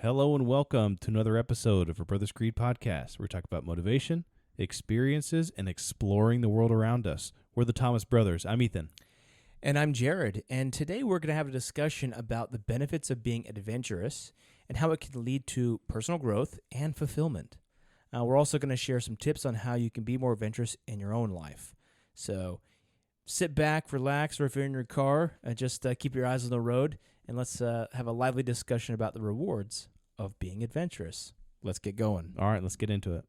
Hello and welcome to another episode of our Brothers Creed podcast, where we talk about motivation, experiences, and exploring the world around us. We're the Thomas Brothers. I'm Ethan. And I'm Jared, and today we're going to have a discussion about the benefits of being adventurous and how it can lead to personal growth and fulfillment. We're also going to share some tips on how you can be more adventurous in your own life. So sit back, relax, or if you're in your car, just keep your eyes on the road, and let's have a lively discussion about the rewards of being adventurous. Let's get going. All right, let's get into it.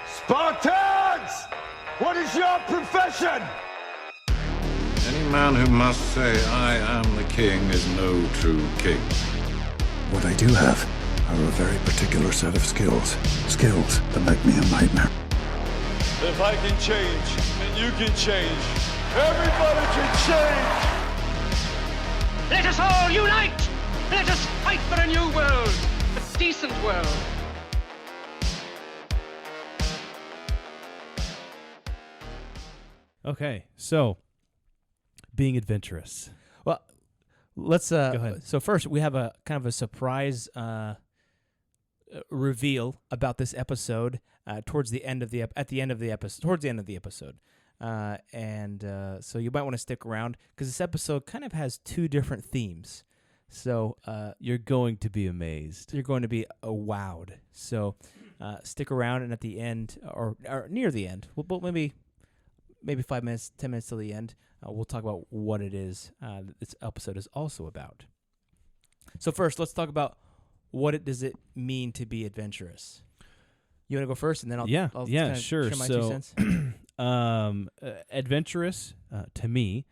Spartans! What is your profession? Any man who must say, I am the king, is no true king. What I do have are a very particular set of skills. Skills that make me a nightmare. If I can change, and you can change, everybody can change! Let us all unite! Let us fight for a new world, a decent world. Okay, so being adventurous. Well, let's Go ahead. So first, we have a kind of a surprise reveal about this episode towards the end of the episode. So you might want to stick around because this episode kind of has two different themes. So You're going to be amazed. you're going to be wowed. So stick around, and at the end or near the end, well, maybe 5 minutes, 10 minutes till the end, we'll talk about what it is that this episode is also about. So first, let's talk about does it mean to be adventurous. You want to go first, and then I'll kinda sure. share my So, 2 cents. Adventurous to me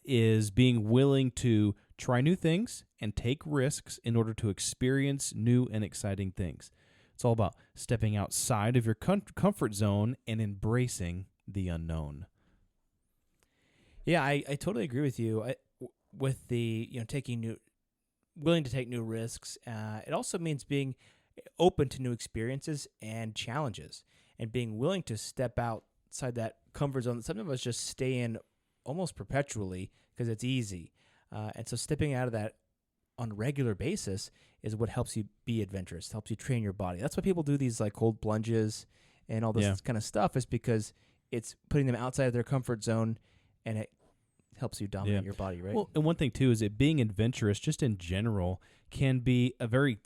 is being willing to try new things and take risks in order to experience new and exciting things. It's all about stepping outside of your comfort zone and embracing the unknown. Yeah, I totally agree with you. With the willing to take new risks. It also means being open to new experiences and challenges, and being willing to step outside that comfort zone that some of us just stay in almost perpetually because it's easy. And so stepping out of that on a regular basis is what helps you be adventurous, helps you train your body. That's why people do these like cold plunges and all this kind of stuff, is because it's putting them outside of their comfort zone, and it helps you dominate your body, right? Well, and one thing too is that being adventurous, just in general, can be a very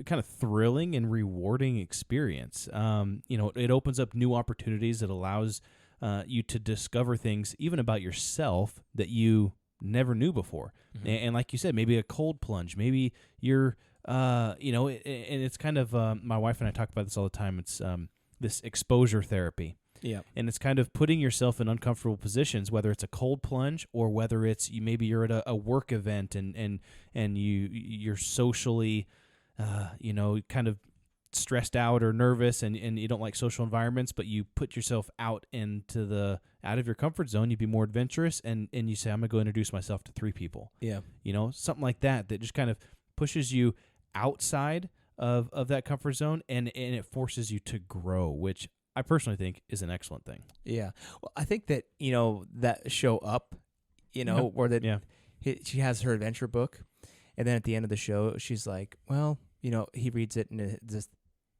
kind of thrilling and rewarding experience. It opens up new opportunities. It allows you to discover things even about yourself that you never knew before. Mm-hmm. And like you said, maybe a cold plunge. Maybe you're, and it's kind of my wife and I talk about this all the time. It's this exposure therapy. Yeah, and it's kind of putting yourself in uncomfortable positions, whether it's a cold plunge or whether it's maybe you're at a work event and you're socially, kind of stressed out or nervous and you don't like social environments, but you put yourself out of your comfort zone. You be more adventurous and you say, I'm gonna go introduce myself to 3 people. Yeah, something like that just kind of pushes you outside of that comfort zone and it forces you to grow, which I personally think is an excellent thing. yeah. Well, I think that that show Up, where she has her adventure book, and then at the end of the show, she's like, well, he reads it, and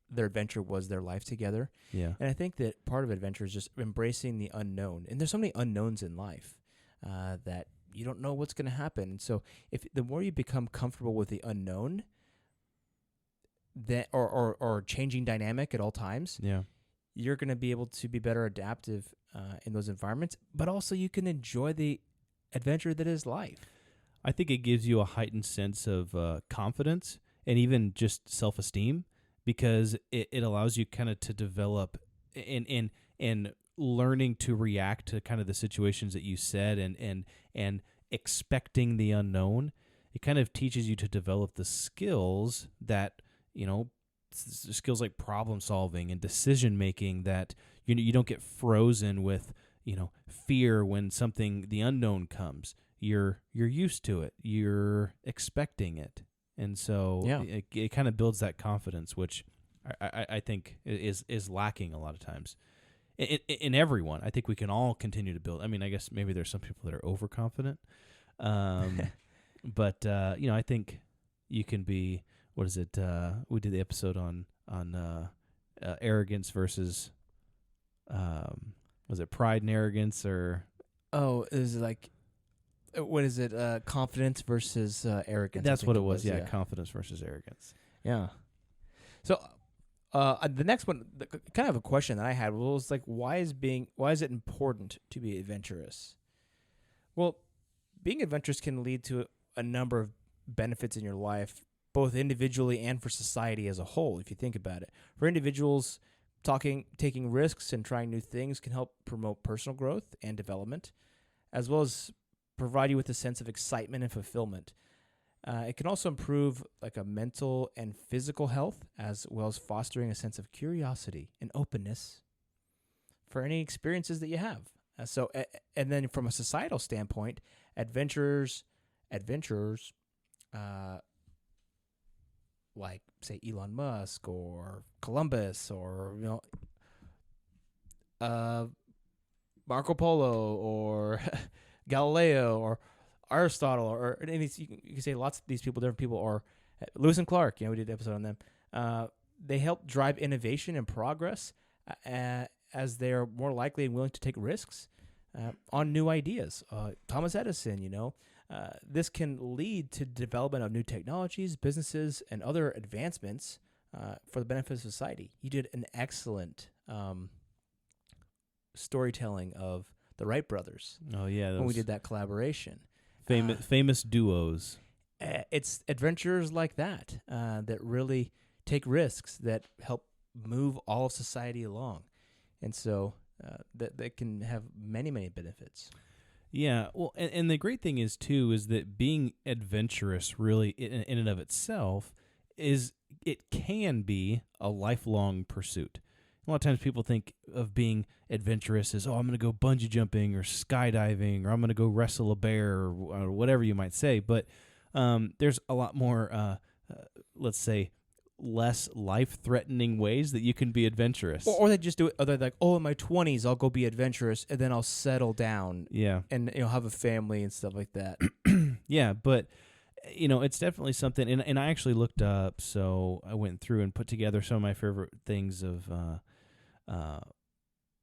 their adventure was their life together. Yeah, and I think that part of adventure is just embracing the unknown, and there's so many unknowns in life that you don't know what's going to happen. And so, if the more you become comfortable with the unknown, that or changing dynamic at all times, you're going to be able to be better adaptive in those environments, but also you can enjoy the adventure that is life. I think it gives you a heightened sense of confidence and even just self-esteem, because it allows you kind of to develop in learning to react to kind of the situations that you said and expecting the unknown. It kind of teaches you to develop the skills that, skills like problem solving and decision making, that you don't get frozen with fear when the unknown comes. You're used to it. You're expecting it, and so it kind of builds that confidence, which I think is lacking a lot of times in everyone. I think we can all continue to build. I mean, I guess maybe there's some people that are overconfident, but I think you can be, what is it? We did the episode on arrogance versus, was it pride and arrogance or? Oh, is it like, what is it? Confidence versus arrogance. That's what it was. Yeah, confidence versus arrogance. Yeah. So, the next one, kind of a question that I had was like, why is it important to be adventurous? Well, being adventurous can lead to a number of benefits in your life, both individually and for society as a whole, if you think about it. For individuals, taking risks and trying new things can help promote personal growth and development, as well as provide you with a sense of excitement and fulfillment. It can also improve like a mental and physical health, as well as fostering a sense of curiosity and openness for any experiences that you have. And then from a societal standpoint, adventurers, like say Elon Musk or Columbus or Marco Polo or Galileo or Aristotle or any, you can say lots of these people, different people, or Lewis and Clark. We did an episode on them. They help drive innovation and progress as they are more likely and willing to take risks on new ideas. Thomas Edison, this can lead to development of new technologies, businesses, and other advancements for the benefit of society. You did an excellent storytelling of the Wright brothers. Oh yeah, when we did that collaboration. Famous duos. It's adventures like that that really take risks that help move all of society along, and so that can have many, many benefits. Yeah, well, and the great thing is too is that being adventurous really in and of itself it can be a lifelong pursuit. A lot of times people think of being adventurous as, I'm going to go bungee jumping or skydiving, or I'm going to go wrestle a bear or whatever you might say. But there's a lot more, let's say, less life-threatening ways that you can be adventurous. Or they just do it, they're like, in my 20s, I'll go be adventurous, and then I'll settle down. Yeah. And have a family and stuff like that. Yeah, but it's definitely something, and I actually looked up, so I went through and put together some of my favorite things of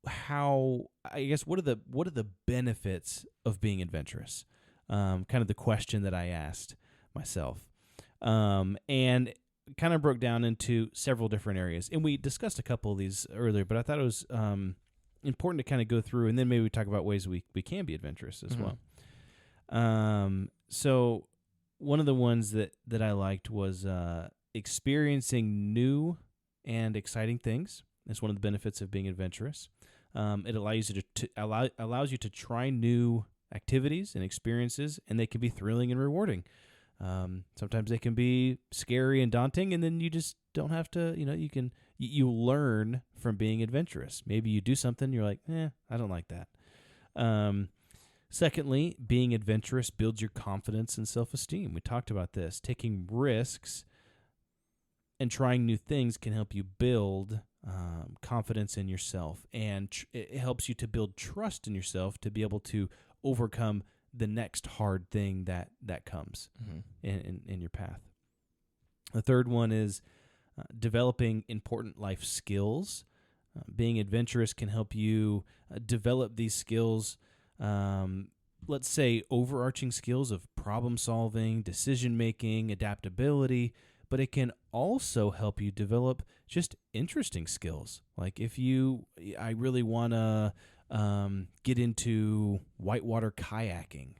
how, I guess, what are the benefits of being adventurous? Kind of the question that I asked myself, and kind of broke down into several different areas, and we discussed a couple of these earlier, but I thought it was important to kind of go through, and then maybe we talk about ways we can be adventurous as well. So one of the ones that I liked was experiencing new and exciting things. That's one of the benefits of being adventurous. It allows you allows you to try new activities and experiences, and they can be thrilling and rewarding. Sometimes they can be scary and daunting, and then you just don't have to. You learn from being adventurous. Maybe you do something, you're like, I don't like that. Secondly, being adventurous builds your confidence and self-esteem. We talked about this. Taking risks and trying new things can help you build confidence in yourself, and it helps you to build trust in yourself to be able to overcome the next hard thing that comes in your path. The third one is developing important life skills. Being adventurous can help you develop these skills. Let's say overarching skills of problem solving, decision making, adaptability, but it can also help you develop just interesting skills. Like I really want to get into whitewater kayaking,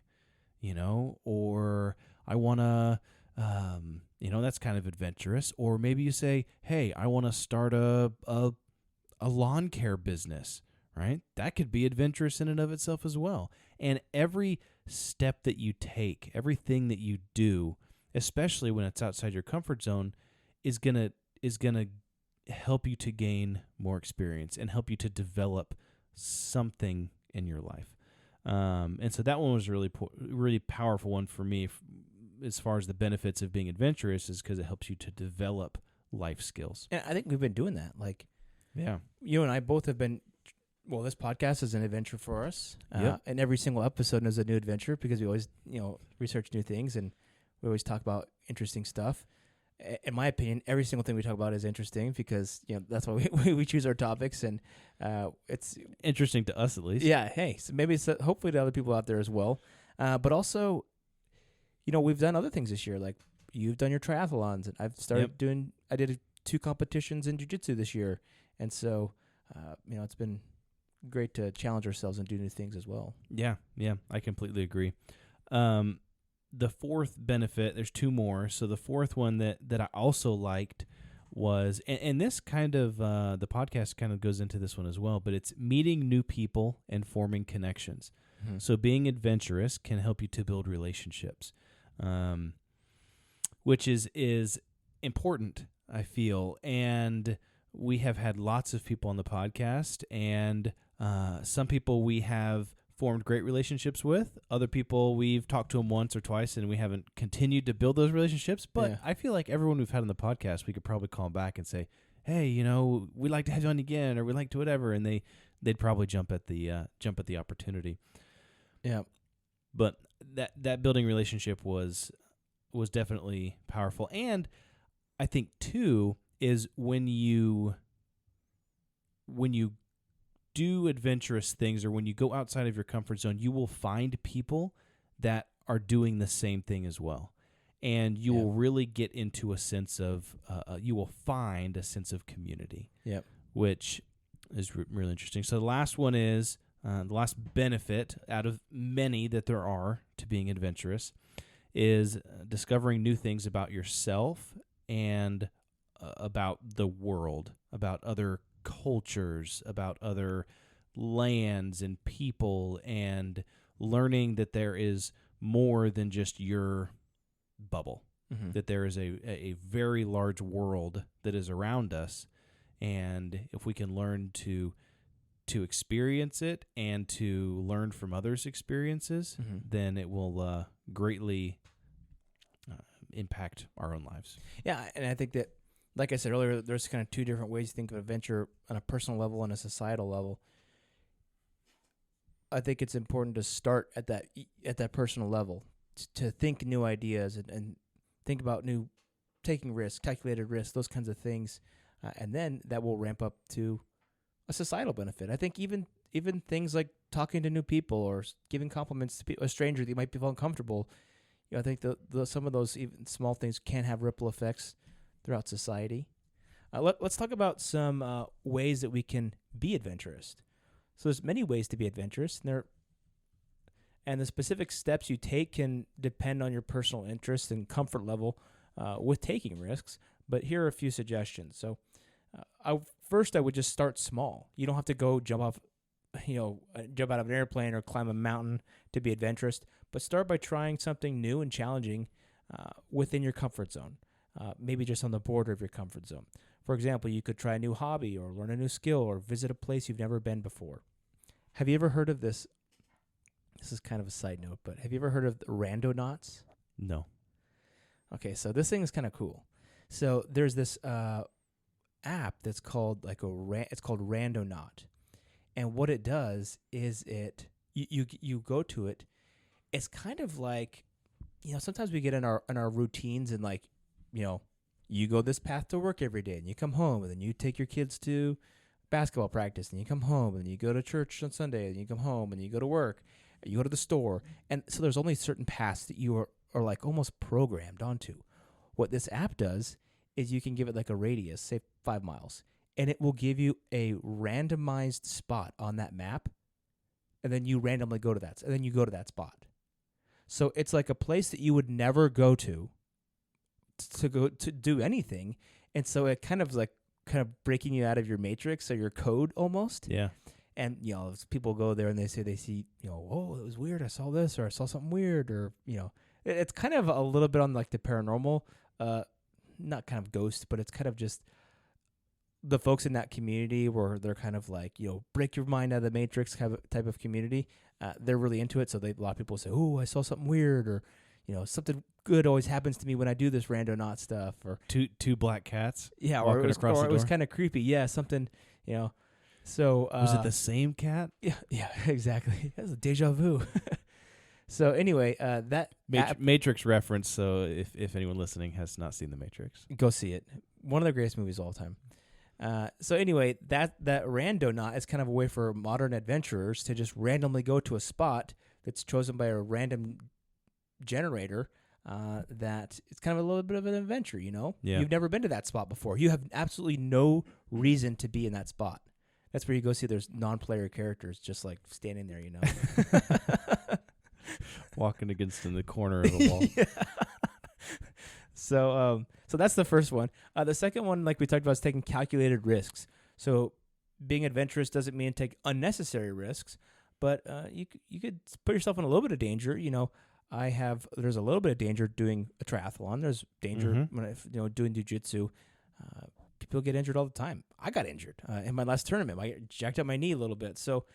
or I want to, that's kind of adventurous. Or maybe you say, hey, I want to start a lawn care business. Right? That could be adventurous in and of itself as well. And every step that you take, everything that you do, especially when it's outside your comfort zone, is gonna help you to gain more experience and help you to develop something in your life. And so that one was really powerful one for me as far as the benefits of being adventurous, is because it helps you to develop life skills. And I think we've been doing that. Like, yeah, you and I both have been. Well, this podcast is an adventure for us, and every single episode is a new adventure because we always, research new things, and We always talk about interesting stuff. In my opinion, every single thing we talk about is interesting because that's why we choose our topics, and it's interesting to us at least. Yeah. Hey, so maybe it's hopefully to other people out there as well. But also, we've done other things this year. Like you've done your triathlons, and I've started doing. I did 2 competitions in jiu-jitsu this year, and so it's been great to challenge ourselves and do new things as well. Yeah, I completely agree. The fourth benefit, there's 2 more. So the fourth one that I also liked was, and this kind of, the podcast kind of goes into this one as well, but it's meeting new people and forming connections. Mm-hmm. So being adventurous can help you to build relationships, which is important, I feel. And we have had lots of people on the podcast, and some people we have formed great relationships with. Other people we've talked to them once or twice, and we haven't continued to build those relationships. But I feel like everyone we've had on the podcast, we could probably call them back and say, "Hey, we'd like to have you on again," or "We'd like to whatever," and they'd probably jump at the opportunity. Yeah, but that building relationship was definitely powerful, and I think too is when you do adventurous things, or when you go outside of your comfort zone, you will find people that are doing the same thing as well. And you will really get into a sense of, you will find a sense of community, which is really interesting. So the last one is, the last benefit out of many that there are to being adventurous is discovering new things about yourself and about the world, about other cultures, about other lands and people, and learning that there is more than just your bubble, that there is a very large world that is around us, and if we can learn to experience it and to learn from others' experiences, then it will greatly impact our own lives. Yeah, and I think that, like I said earlier, there's kind of 2 different ways to think of adventure on a personal level and a societal level. I think it's important to start at that personal level, to think new ideas and think about taking risks, calculated risks, those kinds of things, and then that will ramp up to a societal benefit. I think even things like talking to new people or giving compliments to a stranger that you might feel uncomfortable. I think some of those even small things can have ripple effects throughout society. Let's talk about some ways that we can be adventurous. So there's many ways to be adventurous, and the specific steps you take can depend on your personal interest and comfort level with taking risks. But here are a few suggestions. So first, I would just start small. You don't have to go jump out of an airplane or climb a mountain to be adventurous, but start by trying something new and challenging within your comfort zone. Maybe just on the border of your comfort zone. For example, you could try a new hobby or learn a new skill or visit a place you've never been before. Have you ever heard of this? This is kind of a side note, but have you ever heard of the randonauts? No. Okay, so this thing is kind of cool. So there's this app that's called it's called Randonaut, and what it does is you go to it. It's kind of like, sometimes we get in our routines and you go this path to work every day, and you come home, and then you take your kids to basketball practice, and you come home, and you go to church on Sunday, and you come home, and you go to work, you go to the store. And so there's only certain paths that you are like almost programmed onto. What this app does is you can give it like a radius, say 5 miles, and it will give you a randomized spot on that map, and then you randomly go to that, and then you go to that spot. So it's like a place that you would never go to go to do anything, and so it kind of breaking you out of your matrix or your code almost. Yeah. And people go there and they see oh, it was weird, I saw this, or I saw something weird, or it's kind of a little bit on like the paranormal, not kind of ghost, but it's kind of just the folks in that community where they're kind of like, break your mind out of the matrix kind of type of community. They're really into it, so a lot of people say, oh, I saw something weird, or something good always happens to me when I do this randonaut stuff, or two black cats. Yeah, or it was kind of creepy. Yeah, something. So was it the same cat? Yeah, exactly. That was a deja vu. So anyway, that app, Matrix reference. So if anyone listening has not seen the Matrix, go see it. One of the greatest movies of all time. So anyway, that Randonaut is kind of a way for modern adventurers to just randomly go to a spot that's chosen by a random generator. That it's kind of a little bit of an adventure, you know? Yeah. You've never been to that spot before. You have absolutely no reason to be in that spot. That's where you go see there's non-player characters just like standing there, you know? walking against in the corner of a wall. Yeah. So that's the first one. The second one, like we talked about, is taking calculated risks. So being adventurous doesn't mean take unnecessary risks, but you could put yourself in a little bit of danger. You know, there's a little bit of danger doing a triathlon. There's danger when doing jiu-jitsu. People get injured all the time. I got injured in my last tournament. I jacked up my knee a little bit. So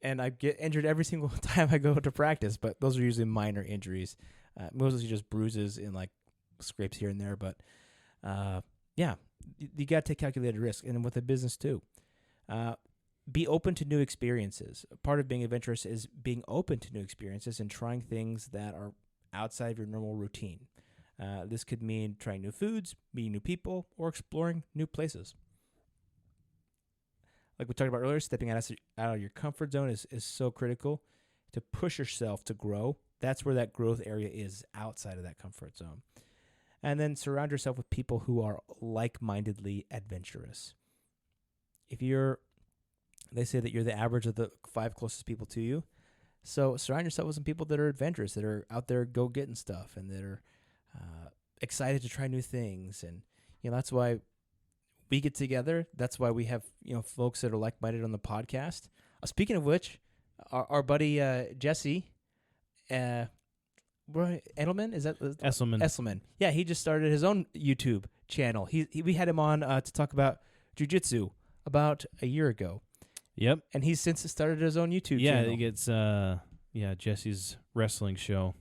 and I get injured every single time I go to practice, but those are usually minor injuries. Mostly just bruises and like scrapes here and there. But yeah, you got to take calculated risk, and with a business too. Be open to new experiences. Part of being adventurous is being open to new experiences and trying things that are outside of your normal routine. This could mean trying new foods, meeting new people, or exploring new places. Like we talked about earlier, stepping out of your comfort zone is so critical to push yourself to grow. That's where that growth area is, outside of that comfort zone. And then surround yourself with people who are like-mindedly adventurous. They say that you're the average of the 5 closest people to you. So surround yourself with some people that are adventurous, that are out there go-getting stuff, and that are excited to try new things. And that's why we get together. That's why we have folks that are like-minded on the podcast. Speaking of which, our buddy Jesse Edelman, is that Esselman? Yeah, he just started his own YouTube channel. We had him on to talk about jiu-jitsu about a year ago. Yep. And he's since started his own YouTube channel. Yeah, he gets Jesse's wrestling show.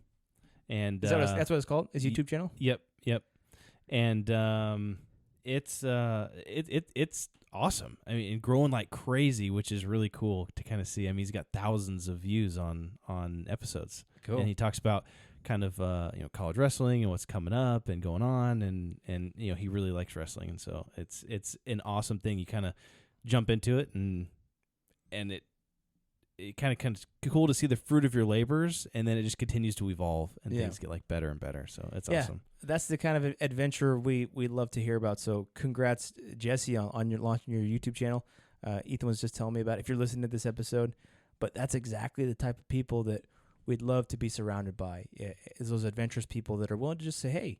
And that's what it's called? His YouTube channel? Yep. And it's awesome. I mean, growing like crazy, which is really cool to kind of see. I mean, he's got thousands of views on episodes. Cool. And he talks about kind of college wrestling and what's coming up and going on, and he really likes wrestling, and so it's an awesome thing. You kind of jump into it, and it kind of cool to see the fruit of your labors, and then it just continues to evolve, and things get like better and better. So it's awesome. That's the kind of adventure we love to hear about. So congrats, Jesse, on your launching your YouTube channel. Ethan was just telling me about it, if you're listening to this episode, but that's exactly the type of people that we'd love to be surrounded by. Is those adventurous people that are willing to just say, hey,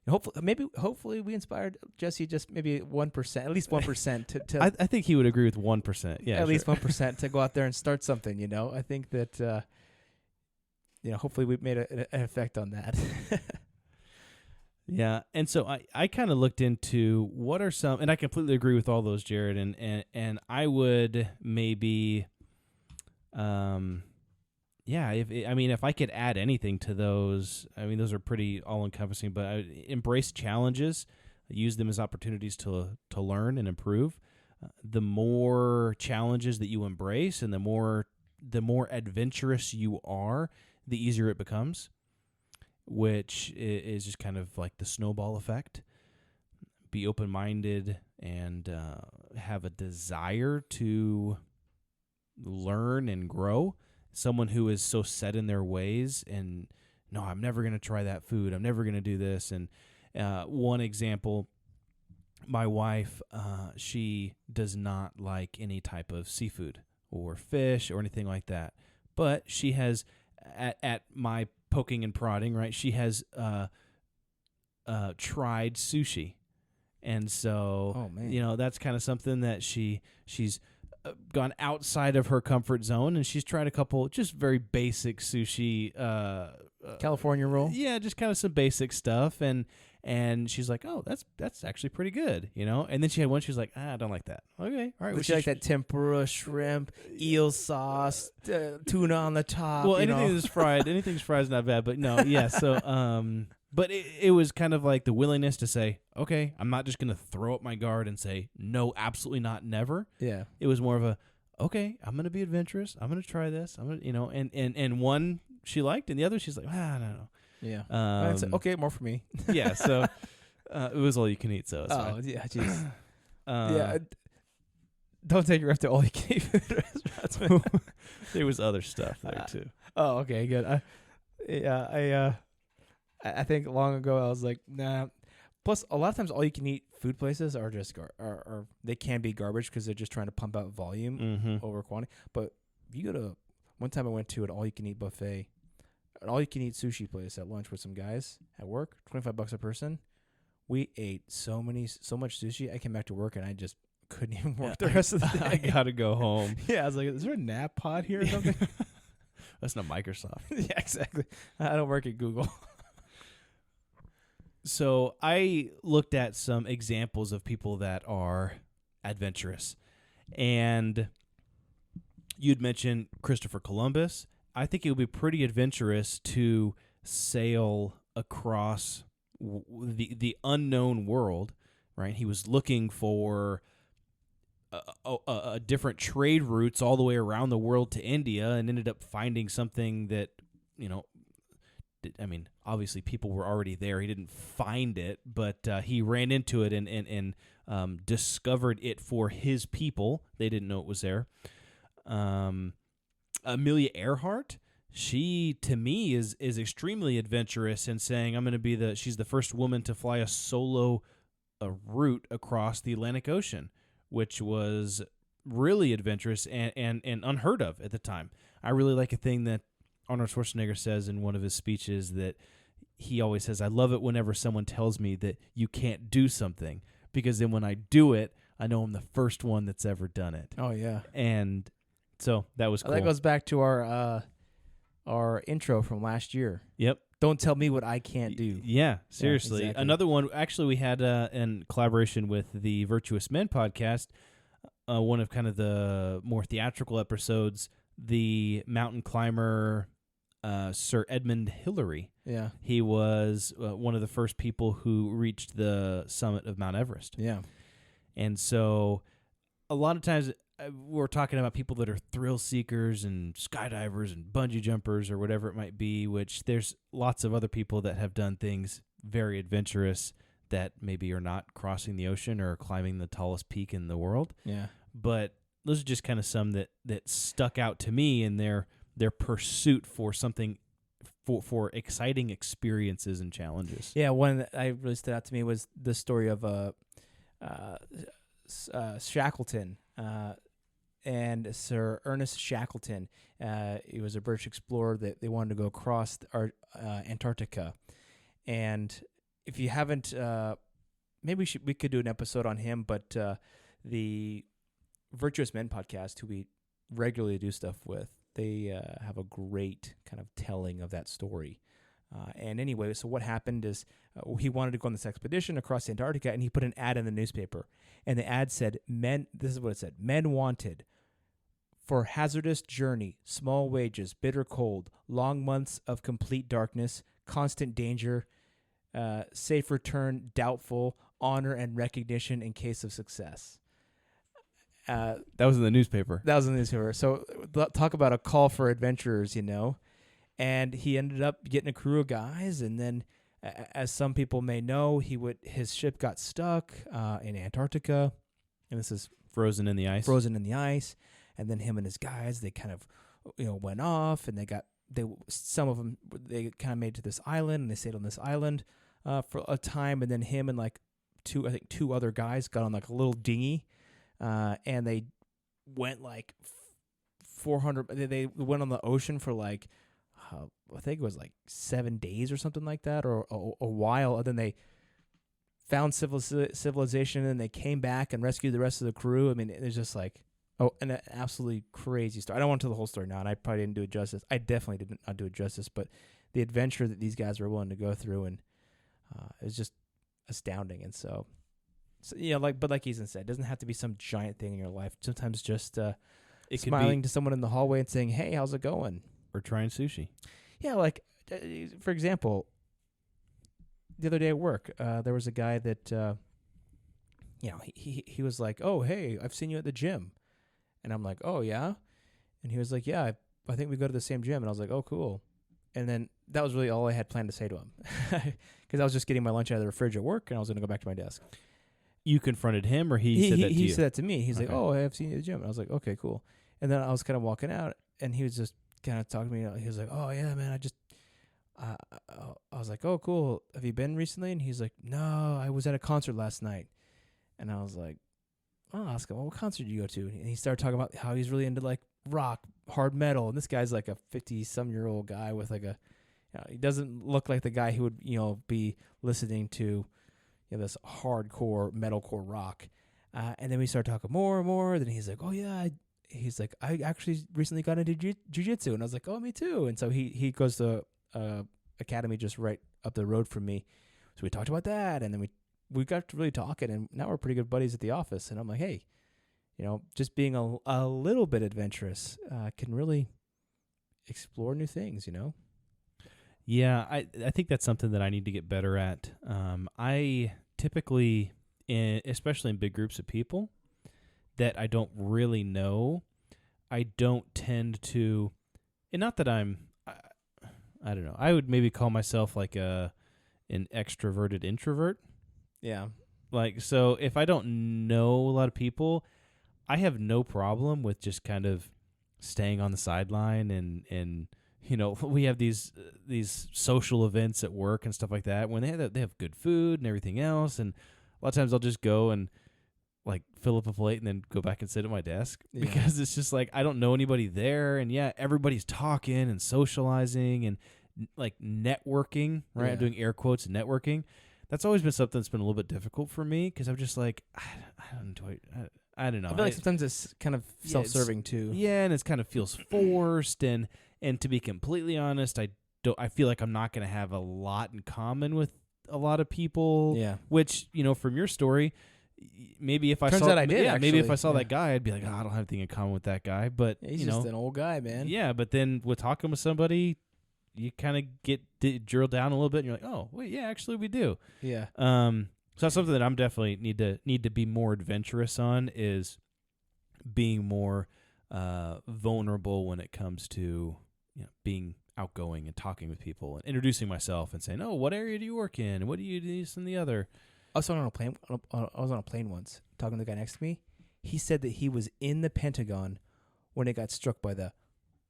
hopefully we inspired Jesse just maybe 1%, at least 1% to I think he would agree with 1%. Yeah, at least 1% to go out there and start something. I think that hopefully we've made an effect on that. Yeah, and so I kind of looked into what are some, and I completely agree with all those, Jared, and I would maybe, if I could add anything to those, I mean, those are pretty all-encompassing, but I would embrace challenges, use them as opportunities to learn and improve. The more challenges that you embrace and the more adventurous you are, the easier it becomes, which is just kind of like the snowball effect. Be open-minded and have a desire to learn and grow. Someone who is so set in their ways and, no, I'm never going to try that food. I'm never going to do this. And one example, my wife, she does not like any type of seafood or fish or anything like that. But she has, at my poking and prodding, right, she has tried sushi. And so, that's kind of something that she's gone outside of her comfort zone, and she's tried a couple just very basic sushi, California roll. Yeah, just kind of some basic stuff, and she's like, oh, that's actually pretty good, And then she had one, she was like, I don't like that. Okay, all right. Would you like that tempura, shrimp, eel sauce, tuna on the top? Well, anything's fried is not bad, but no, yeah. So, but it was kind of like the willingness to say, okay, I'm not just going to throw up my guard and say, no, absolutely not, never. Yeah. It was more of a, okay, I'm going to be adventurous. I'm going to try this. I'm going to, and one she liked, and the other she's like, I don't know. Yeah. I'd say, okay, more for me. Yeah, so it was all you can eat, so it's fine. Yeah, jeez. Yeah. Don't take her up to all you can eat food restaurants. Man. There was other stuff there too. Oh, okay, good. I think long ago I was like, nah. Plus, a lot of times all you can eat food places are just are they can be garbage because they're just trying to pump out volume over quantity. But if you go to one time I went to an all you can eat buffet, an all you can eat sushi place at lunch with some guys at work, $25 a person. We ate so much sushi. I came back to work and I just couldn't even work the rest of the day. I gotta go home. Yeah, I was like, is there a nap pod here or something? That's not Microsoft. Yeah, exactly. I don't work at Google. So I looked at some examples of people that are adventurous. And you'd mentioned Christopher Columbus. I think it would be pretty adventurous to sail across the unknown world, right? He was looking for a different trade routes all the way around the world to India and ended up finding something that, obviously people were already there. He didn't find it, but he ran into it and discovered it for his people. They didn't know it was there. Amelia Earhart, she to me is extremely adventurous in saying she's the first woman to fly a solo route across the Atlantic Ocean, which was really adventurous and unheard of at the time. I really like a thing that Arnold Schwarzenegger says in one of his speeches that he always says, I love it whenever someone tells me that you can't do something, because then when I do it, I know I'm the first one that's ever done it. Oh, yeah. And so that was cool. That goes back to our intro from last year. Yep. Don't tell me what I can't do. Yeah, seriously. Yeah, exactly. Another one, actually, we had in collaboration with the Virtuous Men podcast, one of kind of the more theatrical episodes, the mountain climber Sir Edmund Hillary. Yeah. He was one of the first people who reached the summit of Mount Everest. Yeah. And so a lot of times we're talking about people that are thrill seekers and skydivers and bungee jumpers or whatever it might be, which there's lots of other people that have done things very adventurous that maybe are not crossing the ocean or climbing the tallest peak in the world. Yeah. But those are just kind of some that stuck out to me in their pursuit for something, for exciting experiences and challenges. Yeah, one that I really stood out to me was the story of Shackleton and Sir Ernest Shackleton. He was a British explorer that they wanted to go across Antarctica. And if you haven't, maybe we could do an episode on him, but the Virtuous Men podcast, who we regularly do stuff with, they have a great kind of telling of that story. And anyway, so what happened is he wanted to go on this expedition across Antarctica, and he put an ad in the newspaper. And the ad said, this is what it said, men wanted for hazardous journey, small wages, bitter cold, long months of complete darkness, constant danger, safe return, doubtful, honor and recognition in case of success. That was in the newspaper. That was in the newspaper. So talk about a call for adventurers, And he ended up getting a crew of guys, and then, as some people may know, his ship got stuck in Antarctica, and this is Frozen in the ice. And then him and his guys, they kind of, went off, and some of them kind of made it to this island, and they stayed on this island for a time, and then him and two other guys got on like a little dinghy. And they went 400. They went on the ocean for I think it was 7 days or something like that, or a while. And then they found civilization, and they came back and rescued the rest of the crew. I mean, it's just an absolutely crazy story. I don't want to tell the whole story now, and I probably didn't do it justice. I definitely did not do it justice, but the adventure that these guys were willing to go through, and it was just astounding. And so but like Ethan said, it doesn't have to be some giant thing in your life. Sometimes just smiling to someone in the hallway and saying, "Hey, how's it going?" Or trying sushi. Yeah, for example, the other day at work, there was a guy that, he was like, "Oh, hey, I've seen you at the gym," and I'm like, "Oh yeah," and he was like, "Yeah, I think we go to the same gym," and I was like, "Oh, cool." And then that was really all I had planned to say to him, because I was just getting my lunch out of the fridge at work, and I was going to go back to my desk. You confronted him, or he said that to you? He said that to me. He's like, Okay. "Oh, I have seen you at the gym." And I was like, "Okay, cool." And then I was kind of walking out, and he was just kind of talking to me. He was like, "Oh yeah, man, I was like, oh cool. Have you been recently?" And he's like, "No, I was at a concert last night." And I was like, "Oh, I'll ask him, well, what concert did you go to?" And he started talking about how he's really into like rock, hard metal. And this guy's like a 50-some-year-old guy with like a, he doesn't look like the guy who would, be listening to, this hardcore metalcore rock. And then we started talking more and more. Then he's like, "Oh yeah," he's like, "I actually recently got into jiu-jitsu." And I was like, "Oh, me too." And so he goes to academy just right up the road from me. So we talked about that, and then we got to really talking, and now we're pretty good buddies at the office. And I'm like, hey, just being a little bit adventurous can really explore new things, Yeah, I think that's something that I need to get better at. I typically, especially in big groups of people that I don't really know, I don't tend to, and not that I don't know, I would maybe call myself like an extroverted introvert. Yeah. Like, so if I don't know a lot of people, I have no problem with just kind of staying on the sideline and we have these social events at work and stuff like that when they have good food and everything else, and a lot of times I'll just go and like fill up a plate and then go back and sit at my desk because it's just like I don't know anybody there, and everybody's talking and socializing and like networking, right? I'm doing air quotes, networking. That's always been something that's been a little bit difficult for me because I'm just like I don't know. I feel like sometimes it's kind of self-serving too. Yeah, and it kind of feels forced, and to be completely honest, I feel like I'm not going to have a lot in common with a lot of people. Yeah. Which, from your story, maybe if I Turns saw out I did, maybe if I actually. saw that guy, I'd be like, I don't have anything in common with that guy. But He's just an old guy, man. yeah. But then with talking with somebody, you kind of get drilled down a little bit, and you're like, oh wait, yeah, actually we do. Yeah. So that's something that I'm definitely need to be more adventurous on, is being more vulnerable when it comes to being outgoing and talking with people and introducing myself and saying, "Oh, what area do you work in? And what do you do this and the other?" I was on a plane. I was on a plane once talking to the guy next to me. He said that he was in the Pentagon when it got struck by the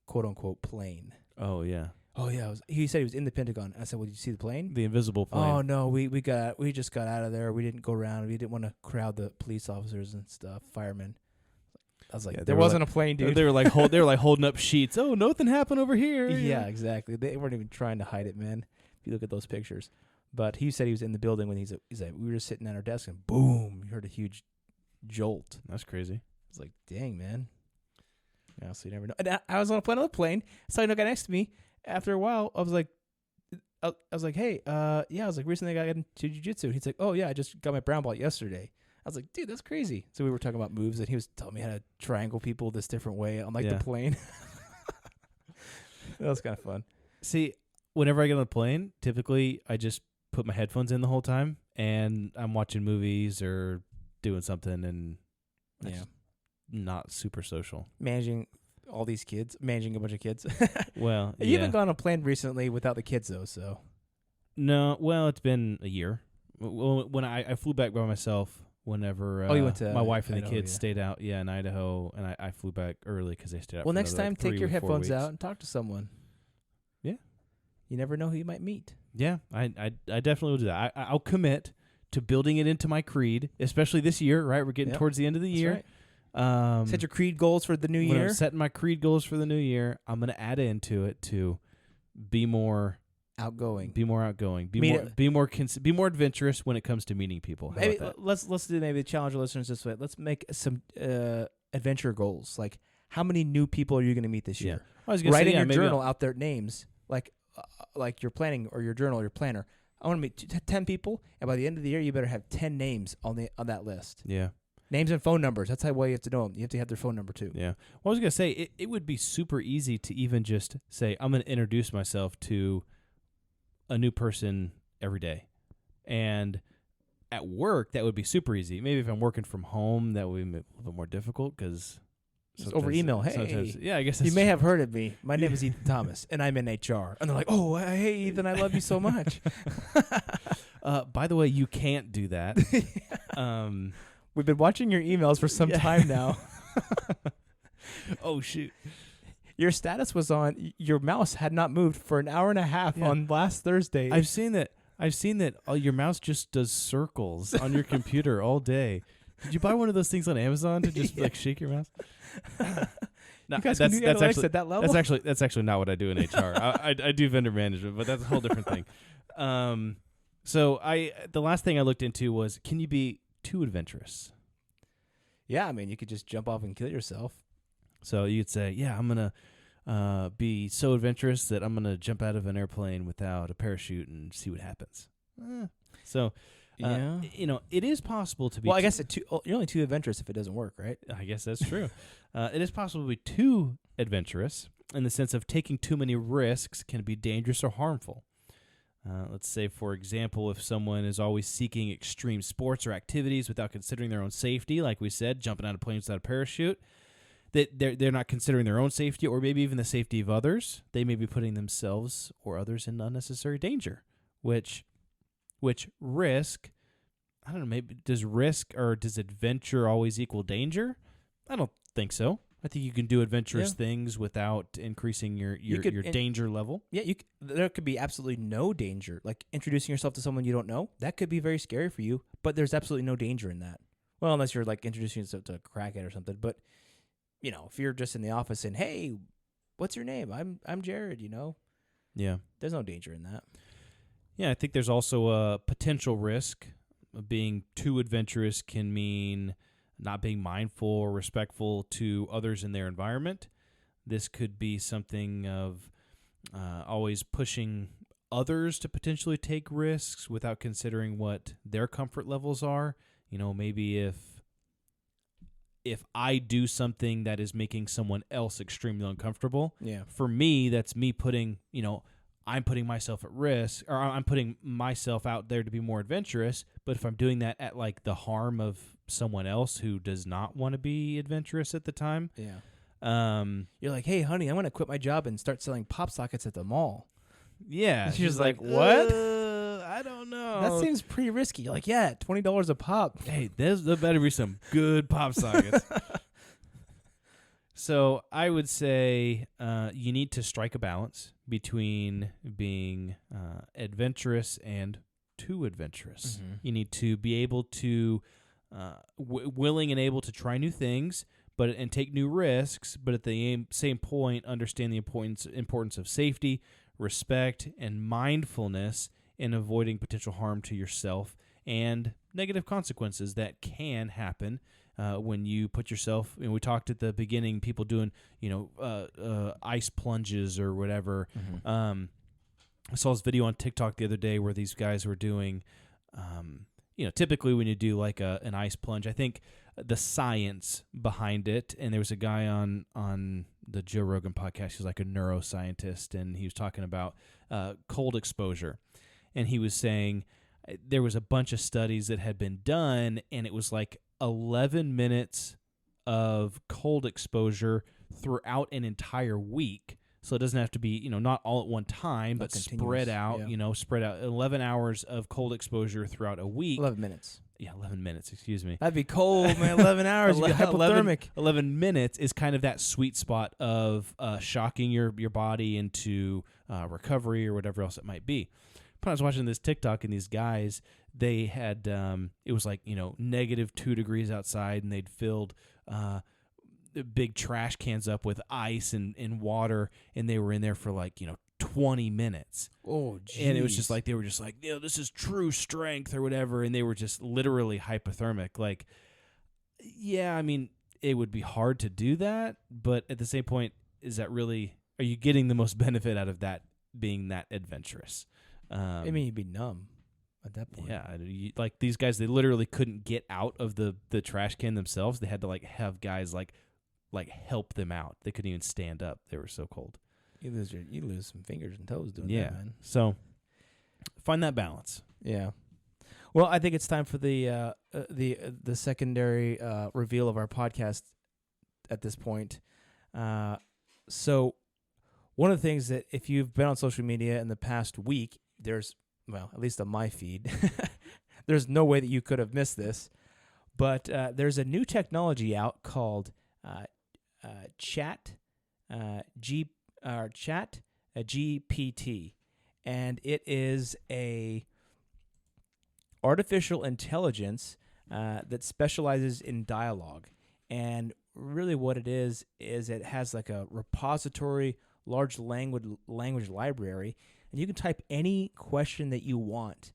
quote unquote plane. Oh yeah, Oh yeah, he said he was in the Pentagon. I said, "Well, did you see the plane?" the invisible plane. Oh no, we just got out of there. We didn't go around. We didn't want to crowd the police officers and stuff, firemen. I was like, Yeah, there wasn't a plane, dude. They were like holding up sheets. Oh, nothing happened over here. Yeah, exactly. They weren't even trying to hide it, man. If you look at those pictures. But he said he was in the building when he's like, we were just sitting at our desk and boom, you heard a huge jolt. That's crazy. I was like, dang, man. Yeah, so you never know. And I was on a plane. So the guy next to me. After a while, I was like, hey, yeah, I was like, recently I got into jiu-jitsu. He's like, oh yeah, I just got my brown belt yesterday. I was like, dude, that's crazy. So we were talking about moves, and he was telling me how to triangle people this different way on like the plane. That was kind of fun. See, whenever I get on the plane, typically I just put my headphones in the whole time, and I'm watching movies or doing something, and Yeah, not super social. managing all these kids, managing a bunch of kids. Well, You haven't gone on a plane recently without the kids though, so No, well, it's been a year. When I flew back by myself, whenever you went to my wife and the Idaho, kids yeah. stayed out, in Idaho, and I flew back early because they stayed out. well, for next another, time like, take 3 your or 4 headphones weeks. out and talk to someone. Yeah. You never know who you might meet. Yeah, I definitely will do that. I'll commit to building it into my creed, especially this year. Right, we're getting Yep, towards the end of the That's year. right. Set your creed goals for the new When year. I'm setting my creed goals for the new year, I'm going to add into it to be more Outgoing. be more outgoing, be Meet more adventurous when it comes to meeting people. How Maybe about that? let's do maybe challenge our listeners this way. Let's make some adventure goals. Like, how many new people are you going to meet this Yeah. year? I was gonna Write say, in your maybe journal out their names, like your planning or your journal or your planner. I want to meet 10 people, and by the end of the year, you better have 10 names on that list. Yeah. Names and phone numbers. That's how you have to know them. You have to have their phone number too. Yeah. Well, I was going to say, it would be super easy to even just say, I'm going to introduce myself to a new person every day. And at work, that would be super easy. Maybe if I'm working from home, that would be a little bit more difficult because Just over email. Hey, yeah, I guess you that's may true. have heard of me. My name is Ethan Thomas, and I'm in HR. And they're like, oh, hey, Ethan, I love you so much. By the way, you can't do that. We've been watching your emails for some time now. Oh shoot! Your status was on. Your mouse had not moved for an hour and a half on last Thursday. I've seen that. Your mouse just does circles on your computer all day. Did you buy one of those things on Amazon to just like shake your mouse? No, you guys can do analytics at that level? That's actually not what I do in HR. I do vendor management, but that's a whole different thing. So the last thing I looked into was, can you be too adventurous? Yeah, I mean, you could just jump off and kill yourself. So you'd say, yeah, I'm gonna be so adventurous that I'm gonna jump out of an airplane without a parachute and see what happens. Yeah. It is possible to be. Well, I guess you're only too adventurous if it doesn't work, right? I guess that's true. It is possible to be too adventurous in the sense of taking too many risks can be dangerous or harmful. Let's say, for example, if someone is always seeking extreme sports or activities without considering their own safety, like we said, jumping out of planes without a parachute, that they're not considering their own safety or maybe even the safety of others. They may be putting themselves or others in unnecessary danger, which risk, I don't know, maybe does risk or does adventure always equal danger? I don't think so. I think you can do adventurous things without increasing your danger level. Yeah, there could be absolutely no danger. Like introducing yourself to someone you don't know, that could be very scary for you, but there's absolutely no danger in that. Well, unless you're like introducing yourself to a crackhead or something. But, if you're just in the office and, hey, what's your name? I'm Jared, Yeah. There's no danger in that. Yeah, I think there's also a potential risk of being too adventurous can mean not being mindful or respectful to others in their environment. This could be something of always pushing others to potentially take risks without considering what their comfort levels are. Maybe if I do something that is making someone else extremely uncomfortable, for me, that's me putting, I'm putting myself at risk, or I'm putting myself out there to be more adventurous. But if I'm doing that at like the harm of someone else who does not want to be adventurous at the time, you're like, hey, honey, I'm going to quit my job and start selling pop sockets at the mall. Yeah. And she's like, what? I don't know. That seems pretty risky. You're like, yeah, $20 a pop. Hey, there better be some good pop sockets. So I would say you need to strike a balance between being adventurous and too adventurous. Mm-hmm. You need to be able to willing and able to try new things, and take new risks. But at the same point, understand the importance of safety, respect, and mindfulness in avoiding potential harm to yourself and negative consequences that can happen. When you put yourself, we talked at the beginning, people doing, ice plunges or whatever. Mm-hmm. I saw this video on TikTok the other day where these guys were doing, typically when you do like an ice plunge, I think the science behind it, and there was a guy on the Joe Rogan podcast who's like a neuroscientist, and he was talking about cold exposure. And he was saying there was a bunch of studies that had been done, and it was like 11 minutes of cold exposure throughout an entire week. So it doesn't have to be, not all at one time, but spread out, spread out 11 hours of cold exposure throughout a week. 11 minutes. Yeah, 11 minutes, excuse me. That'd be cold, man. 11 hours, you get hypothermic. 11 minutes is kind of that sweet spot of shocking your body into recovery or whatever else it might be. But I was watching this TikTok, and these guys, they had, it was like, -2 degrees outside, and they'd filled big trash cans up with ice and water, and they were in there for like, 20 minutes. Oh, geez. And it was just like, they were just like, this is true strength or whatever, and they were just literally hypothermic. Like, yeah, I mean, it would be hard to do that, but at the same point, are you getting the most benefit out of that being that adventurous? I mean, you'd be numb at that point. Yeah, like these guys, they literally couldn't get out of the trash can themselves. They had to like have guys like help them out. They couldn't even stand up. They were so cold. You lose some fingers and toes doing that, man. So find that balance. Yeah. Well, I think it's time for the secondary reveal of our podcast at this point. So one of the things that if you've been on social media in the past week, there's, well, at least on my feed, there's no way that you could have missed this, but there's a new technology out called GPT, and it is a artificial intelligence that specializes in dialogue. And really what it is it has like a repository, large language library, and you can type any question that you want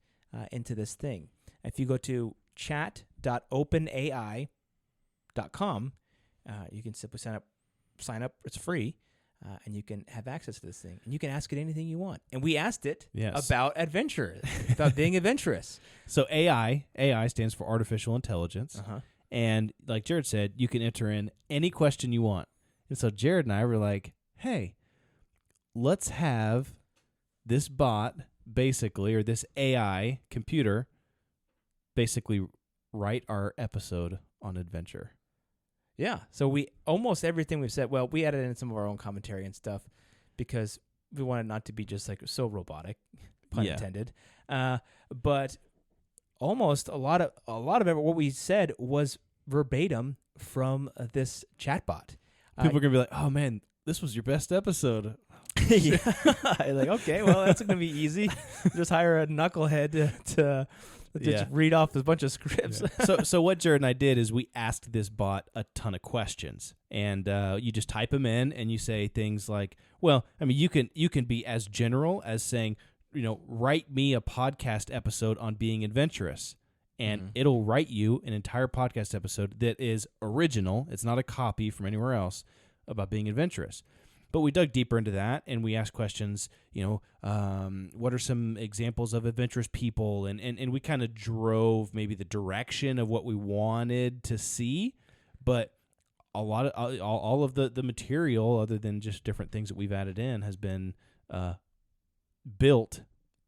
into this thing. If you go to chat.openai.com, you can simply sign up. It's free, and you can have access to this thing. And you can ask it anything you want. And we asked it about Adventurous, about being adventurous. So AI stands for artificial intelligence. And like Jared said, you can enter in any question you want. And so Jared and I were like, hey, let's have this bot basically, or this AI computer basically write our episode on adventure. Yeah. So we almost everything we've said, well, we added in some of our own commentary and stuff because we wanted not to be just like so robotic, pun intended. But almost a lot of it, what we said was verbatim from this chatbot. People are going to be like, oh man, this was your best episode. Yeah. Like, okay, well, that's going to be easy. Just hire a knucklehead to just read off a bunch of scripts. Yeah. So what Jared and I did is we asked this bot a ton of questions, and you just type them in, and you say things like, well, I mean, you can be as general as saying, write me a podcast episode on being adventurous, and it'll write you an entire podcast episode that is original. It's not a copy from anywhere else about being adventurous. But we dug deeper into that, and we asked questions, what are some examples of adventurous people? And we kind of drove maybe the direction of what we wanted to see. But a lot of all of the material, other than just different things that we've added in, has been built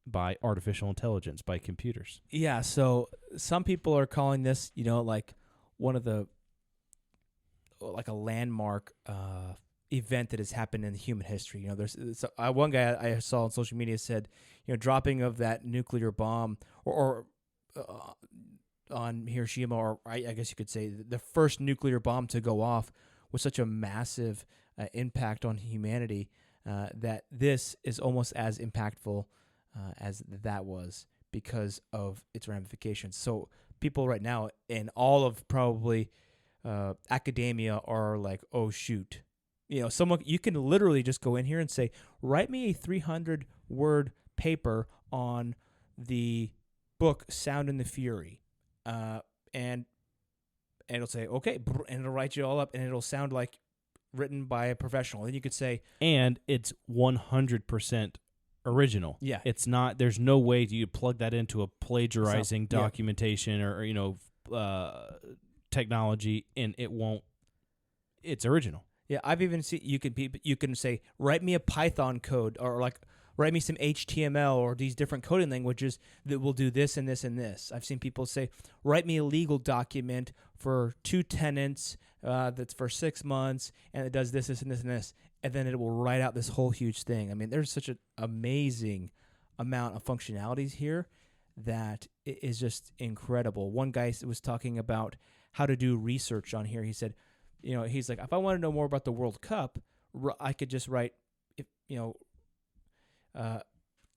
by artificial intelligence, by computers. Yeah, so some people are calling this, like one of the, like a landmark event that has happened in human history. There's one guy I saw on social media said, dropping of that nuclear bomb or on Hiroshima, or I guess you could say the first nuclear bomb to go off was such a massive impact on humanity that this is almost as impactful as that was because of its ramifications. So people right now in all of probably academia are like, oh shoot. Someone, you can literally just go in here and say, write me a 300-word paper on the book Sound and the Fury. And it'll say, okay, and it'll write you all up, and it'll sound like written by a professional. Then you could say... And it's 100% original. Yeah. It's not, there's no way you plug that into a plagiarizing documentation or technology, and it won't, it's original. Yeah, I've even seen you can say, write me a Python code, or like write me some HTML or these different coding languages that will do this and this and this. I've seen people say, write me a legal document for 2 tenants that's for 6 months, and it does this, this, and this, and this, and then it will write out this whole huge thing. I mean, there's such an amazing amount of functionalities here that it is just incredible. One guy was talking about how to do research on here. He said, he's like, if I want to know more about the World Cup, I could just write,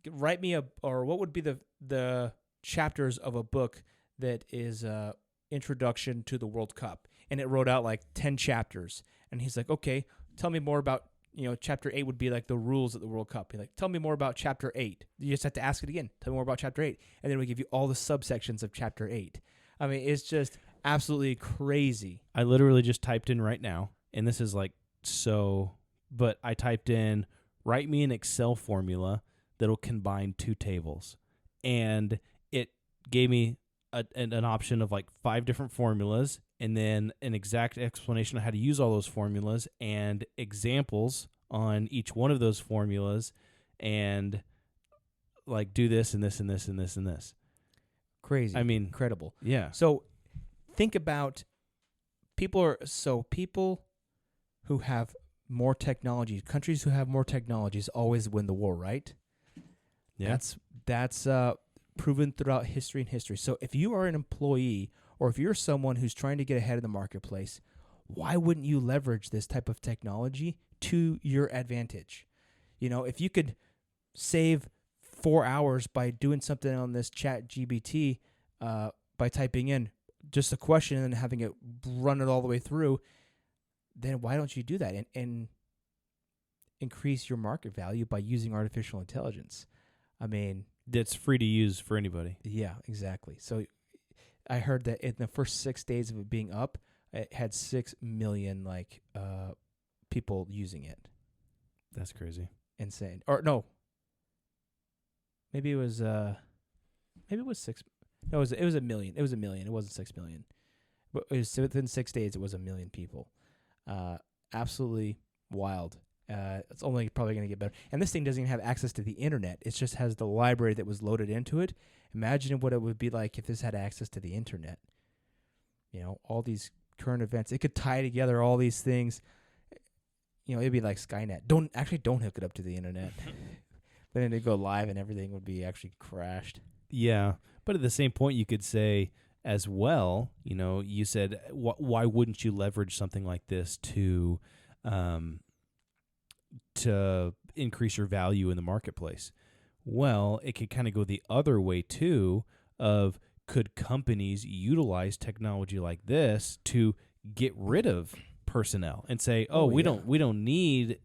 write me or what would be the chapters of a book that is introduction to the World Cup, and it wrote out like 10 chapters. And he's like, okay, tell me more about, chapter 8 would be like the rules of the World Cup. He's like, tell me more about chapter 8. You just have to ask it again. Tell me more about chapter 8, and then we give you all the subsections of chapter 8. I mean, it's just absolutely crazy. I literally just typed in right now, and this is like but I typed in, write me an Excel formula that'll combine 2 tables. And it gave me an option of like 5 different formulas, and then an exact explanation of how to use all those formulas and examples on each one of those formulas, and like do this and this and this and this and this. Crazy. I mean, incredible. Yeah. So think about people who have more technology, countries who have more technologies always win the war, right? Yeah. That's proven throughout history and history. So if you are an employee or if you're someone who's trying to get ahead of the marketplace, why wouldn't you leverage this type of technology to your advantage? You know, if you could save 4 hours by doing something on this chat GBT, by typing in just a question and having it run it all the way through, then why don't you do that and increase your market value by using artificial intelligence? I mean, That's free to use for anybody. yeah, exactly. So I heard that in the first 6 days of it being up, it had 6 million people using it. That's crazy. Insane. Or no, maybe it was 6. No, it was a million. It was a million. It wasn't 6 million. But it was within 6 days. It was a million people. Absolutely wild. It's only probably going to get better. And this thing doesn't even have access to the internet. It just has the library that was loaded into it. Imagine what it would be like if this had access to the internet. You know, all these current events. It could tie together all these things. You know, it'd be like Skynet. Don't hook it up to the internet. Then it'd go live and everything would be actually crashed. Yeah, but at the same point, you could say as well, you know, you said, why wouldn't you leverage something like this to increase your value in the marketplace? Well, it could kind of go the other way too, of could companies utilize technology like this to get rid of personnel and say, we don't need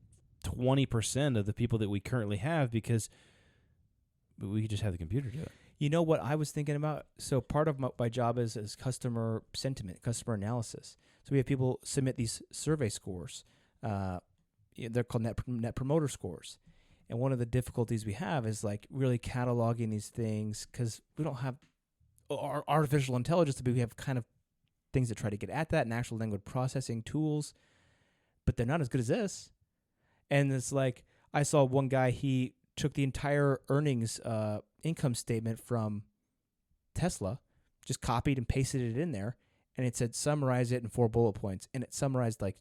20% of the people that we currently have because we could just have the computer do it. You know what I was thinking about? So part of my job is customer sentiment, customer analysis. So we have people submit these survey scores. They're called net promoter scores. And one of the difficulties we have is like really cataloging these things because we don't have our artificial intelligence. We have kind of things that try to get at that, natural language processing tools, but they're not as good as this. And it's like I saw one guy, he took the entire earnings income statement from Tesla, just copied and pasted it in there, and it said summarize it in 4 bullet points, and it summarized like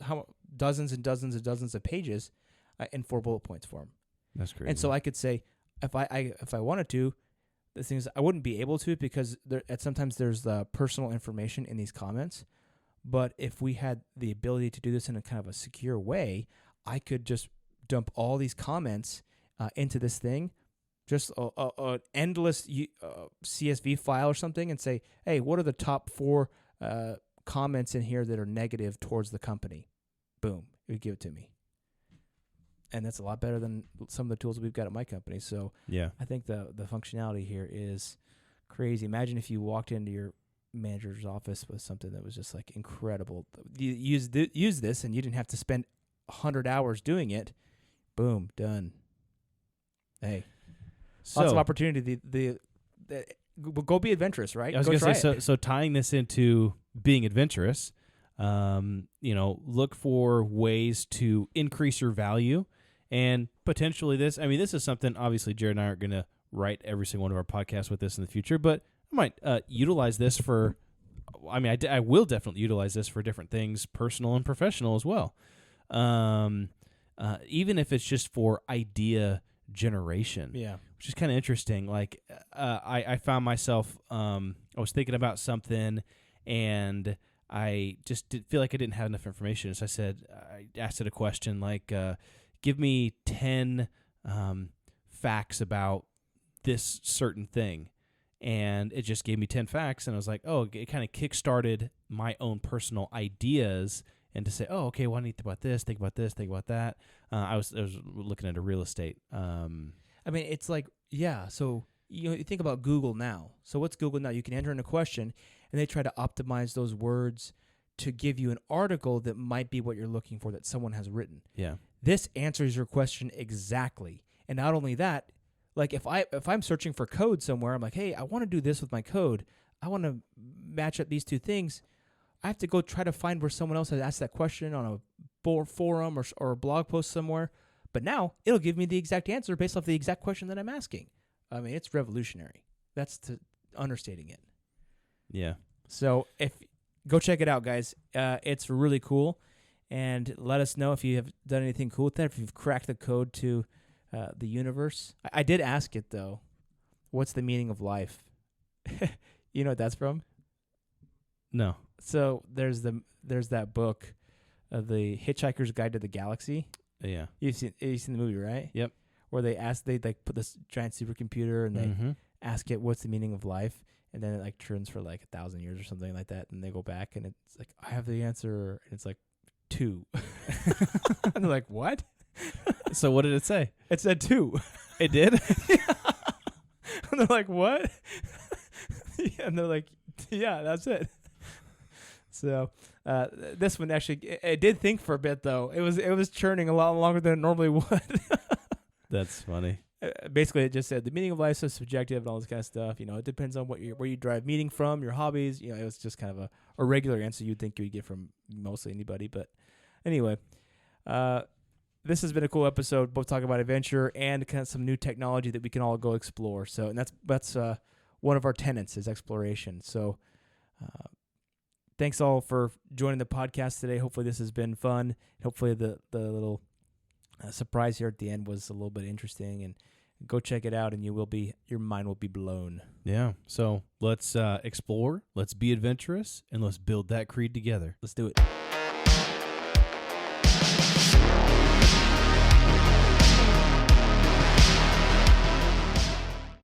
how dozens and dozens and dozens of pages in 4 bullet points for him. That's crazy. And so I could say if I wanted to, the thing is I wouldn't be able to because sometimes there's personal information in these comments. But if we had the ability to do this in a kind of a secure way, I could just dump all these comments into this thing, just an endless CSV file or something, and say, hey, what are the top 4 comments in here that are negative towards the company? Boom, it would give it to me. And that's a lot better than some of the tools we've got at my company. So yeah, I think the functionality here is crazy. Imagine if you walked into your manager's office with something that was just like incredible. You use this and you didn't have to spend 100 hours doing it. Boom, done. Hey, lots of opportunity. Go be adventurous, right? I was going to say, so tying this into being adventurous, look for ways to increase your value and potentially this is something obviously Jared and I aren't going to write every single one of our podcasts with this in the future, but I might utilize this for, I will definitely utilize this for different things, personal and professional as well. Even if it's just for idea generation, which is kind of interesting. Like I found myself, I was thinking about something and I just feel like I didn't have enough information. So I asked it a question like, give me 10 facts about this certain thing. And it just gave me 10 facts. And I was like, it kind of kickstarted my own personal ideas. And to say, okay, well, I need to think about this, think about this, think about that. I was looking into real estate. It's like, so you think about Google now. So what's Google now? You can enter in a question, and they try to optimize those words to give you an article that might be what you're looking for that someone has written. Yeah. This answers your question exactly. And not only that, like if I'm searching for code somewhere, I'm like, hey, I want to do this with my code. I want to match up these two things. I have to go try to find where someone else has asked that question on a forum or a blog post somewhere. But now it'll give me the exact answer based off the exact question that I'm asking. It's revolutionary. That's understating it. Yeah. So go check it out, guys. It's really cool. And let us know if you have done anything cool with that, if you've cracked the code to the universe. I did ask it, though. What's the meaning of life? You know what that's from? No. So there's that book, The Hitchhiker's Guide to the Galaxy. Yeah. You've seen the movie, right? Yep. Where they like put this giant supercomputer and they Mm-hmm. ask it what's the meaning of life, and then it like turns for like 1,000 years or something like that, and they go back and it's like, I have the answer, and it's like 2. And they're like, what? So what did it say? It said 2. It did? And they're like, what? Yeah, and they're like, yeah, that's it. So this one actually, it did think for a bit though. It was churning a lot longer than it normally would. That's funny. Basically, it just said the meaning of life is subjective and all this kind of stuff. You know, it depends on where you derive meaning from, your hobbies. You know, it was just kind of a regular answer you'd think you would get from mostly anybody. But anyway, this has been a cool episode, both talking about adventure and kind of some new technology that we can all go explore. So, and that's one of our tenets is exploration. So, thanks all for joining the podcast today. Hopefully this has been fun. Hopefully the little surprise here at the end was a little bit interesting, and go check it out and your mind will be blown. Yeah. So let's explore, let's be adventurous, and let's build that creed together. Let's do it.